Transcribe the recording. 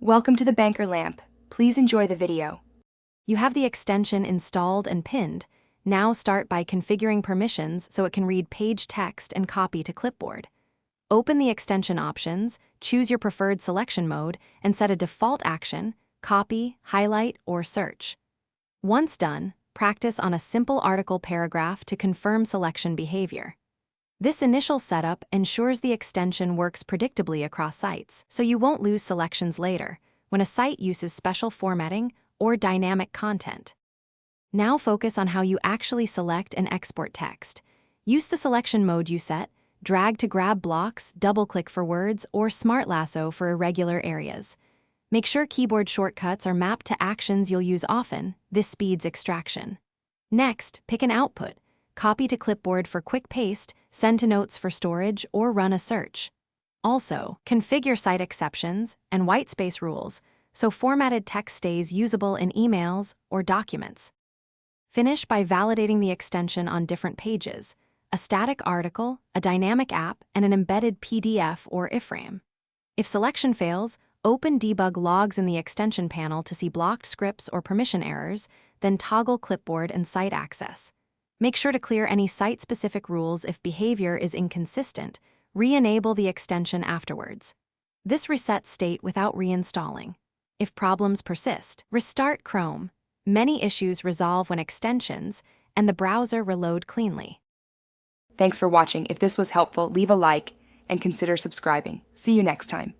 Welcome to the Banker Lamp. Please enjoy the video. You have the extension installed and pinned. Now start by configuring permissions so it can read page text and copy to clipboard. Open the extension options, choose your preferred selection mode, and set a default action, copy, highlight, or search. Once done, practice on a simple article paragraph to confirm selection behavior. This initial setup ensures the extension works predictably across sites, so you won't lose selections later when a site uses special formatting or dynamic content. Now focus on how you actually select and export text. Use the selection mode you set, drag to grab blocks, double-click for words, or smart lasso for irregular areas. Make sure keyboard shortcuts are mapped to actions you'll use often. This speeds extraction. Next, pick an output. Copy to clipboard for quick paste, send to notes for storage, or run a search. Also, configure site exceptions and whitespace rules so formatted text stays usable in emails or documents. Finish by validating the extension on different pages: a static article, a dynamic app, and an embedded PDF or iframe. If selection fails, open debug logs in the extension panel to see blocked scripts or permission errors, then toggle clipboard and site access. Make sure to clear any site-specific rules if behavior is inconsistent. Re-enable the extension afterwards. This resets state without reinstalling. If problems persist, restart Chrome. Many issues resolve when extensions and the browser reload cleanly. Thanks for watching. If this was helpful, leave a like and consider subscribing. See you next time.